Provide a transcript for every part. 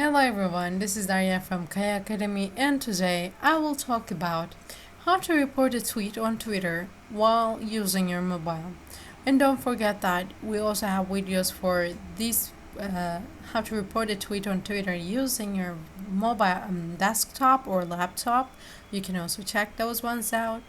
Hello everyone, this is Daria from Kaya Academy, and today I will talk about how to report a tweet on Twitter while using your mobile. And don't forget that we also have videos for this how to report a tweet on Twitter using your mobile desktop or laptop. You can also check those ones out.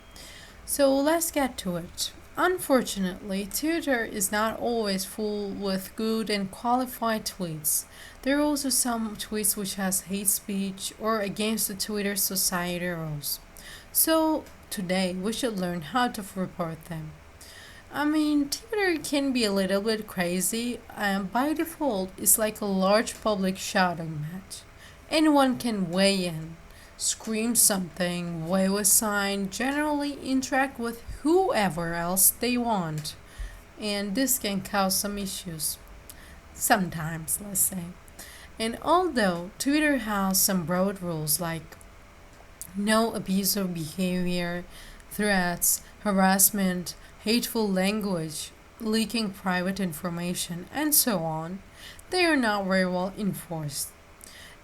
So let's get to it. Unfortunately, Twitter is not always full with good and qualified tweets. There are also some tweets which has hate speech or against the Twitter society rules. So today we should learn how to report them. Twitter can be a little bit crazy, and by default, it's like a large public shouting match. Anyone can weigh in, scream something, wave a sign, generally interact with whoever else they want. And this can cause some issues. Sometimes, let's say. And although Twitter has some broad rules like no abusive behavior, threats, harassment, hateful language, leaking private information, and so on, they are not very well enforced.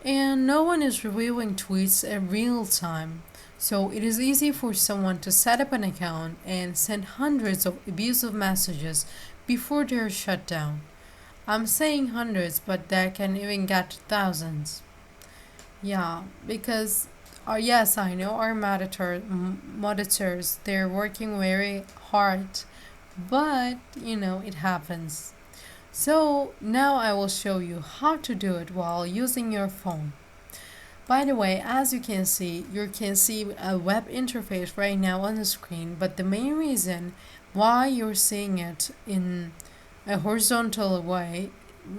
And no one is reviewing tweets in real time, so it is easy for someone to set up an account and send hundreds of abusive messages before they're shut down. I'm saying hundreds, but that can even get to thousands. Yeah, because yes, I know our monitors, they're working very hard, but it happens. So now I will show you how to do it while using your phone. By the way, as you can see a web interface right now on the screen, but the main reason why you're seeing it in a horizontal way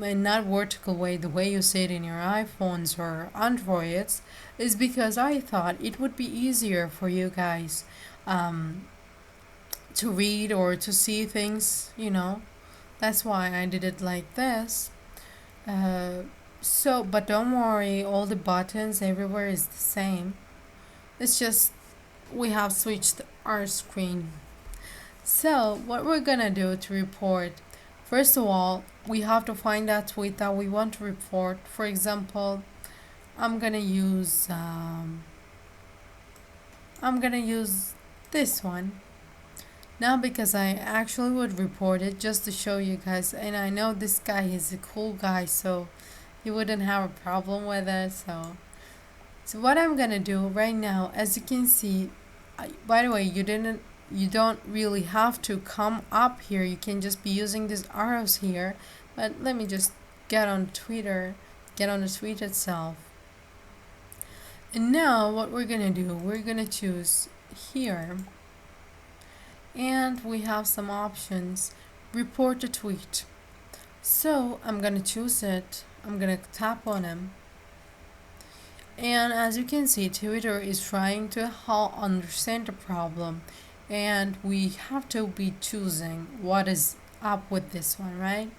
and not vertical way, the way you see it in your iPhones or Androids, is because I thought it would be easier for you guys to read or to see things. That's why I did it like this. Uh, but don't worry, all the buttons everywhere is the same. It's just we have switched our screen. So, what we're gonna do to report, first of all, we have to find that tweet that we want to report. For example, I'm gonna use this one. Now because I actually would report it just to show you guys, and I know this guy is a cool guy, so he wouldn't have a problem with it. So what I'm gonna do right now, as you can see, by the way, you don't really have to come up here. You can just be using these arrows here. But let me just get on Twitter, get on the tweet itself. And now what we're gonna do, we're gonna choose here. And we have some options. Report a tweet. So I'm gonna choose it. I'm gonna tap on him. And as you can see, Twitter is trying to understand the problem, and we have to be choosing what is up with this one, right?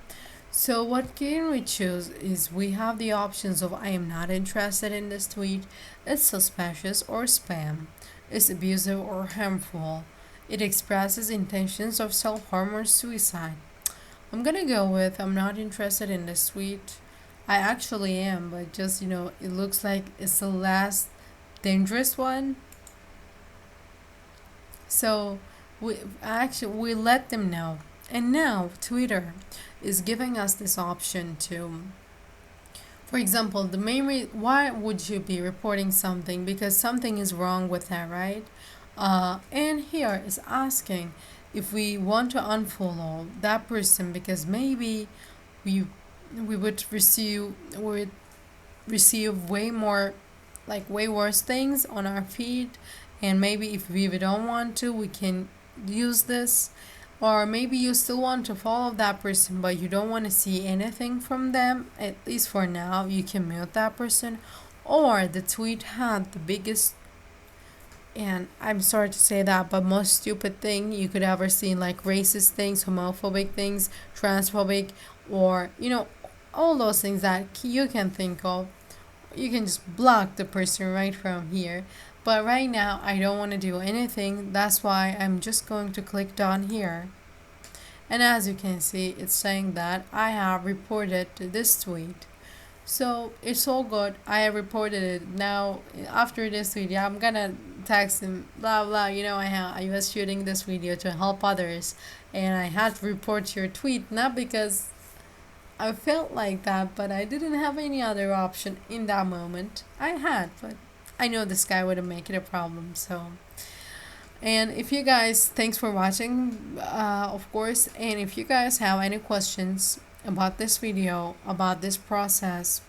So what can we choose is we have the options of I am not interested in this tweet, it's suspicious or spam, it's abusive or harmful, it expresses intentions of self-harm or suicide. I'm gonna go with I'm not interested in this tweet. I actually am, but just it looks like it's the last dangerous one. So we let them know. And now Twitter is giving us this option to, for example, the why would you be reporting something? Because something is wrong with that, right? And here is asking if we want to unfollow that person because maybe we would receive way more, like way worse things on our feed, and maybe if we don't want to, we can use this. Or maybe you still want to follow that person but you don't want to see anything from them, at least for now. You can mute that person. Or the tweet had the biggest, and I'm sorry to say that, but most stupid thing you could ever see, like racist things, homophobic things, transphobic, or all those things that you can think of. You can just block the person right from here. But right now I don't want to do anything. That's why I'm just going to click down here. And as you can see, it's saying that I have reported to this tweet. So it's all good. I have reported it. Now after this video, I'm gonna text him blah blah. I was shooting this video to help others, and I had to report your tweet not because I felt like that, but I didn't have any other option in that moment. I had, but I know this guy wouldn't make it a problem. So, and if you guys, thanks for watching, of course. And if you guys have any questions about this video, about this process,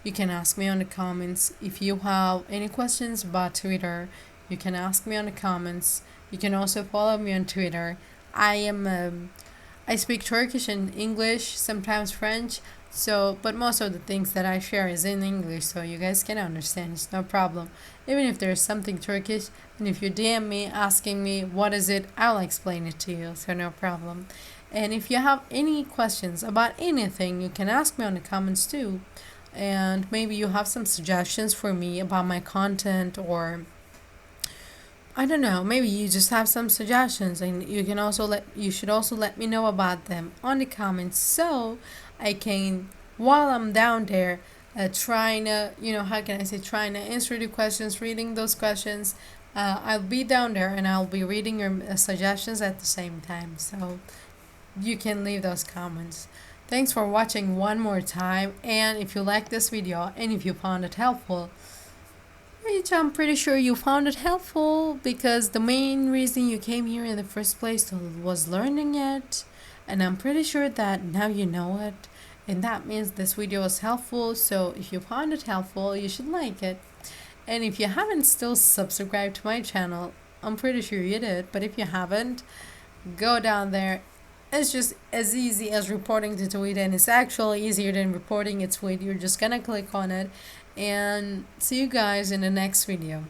you can ask me on the comments. If you have any questions about Twitter, you can ask me on the comments. You can also follow me on Twitter. I speak Turkish and English, sometimes French. So, but most of the things that I share is in English, so you guys can understand. It's no problem. Even if there's something Turkish, and if you DM me asking me what is it, I'll explain it to you. So no problem. And if you have any questions about anything, you can ask me on the comments too. And maybe you have some suggestions for me about my content, or I don't know, maybe you just have some suggestions, and you should also let me know about them on the comments, so I can, while I'm down there, trying to, how can I say, trying to answer the questions, reading those questions. I'll be down there and I'll be reading your suggestions at the same time, so you can leave those comments. Thanks for watching one more time, and if you like this video and if you found it helpful, which I'm pretty sure you found it helpful, because the main reason you came here in the first place was learning it, and I'm pretty sure that now you know it, and that means this video was helpful. So if you found it helpful, you should like it. And if you haven't still subscribed to my channel, I'm pretty sure you did, but if you haven't, go down there. It's just as easy as reporting the tweet, and it's actually easier than reporting a tweet. You're just gonna click on it, and see you guys in the next video.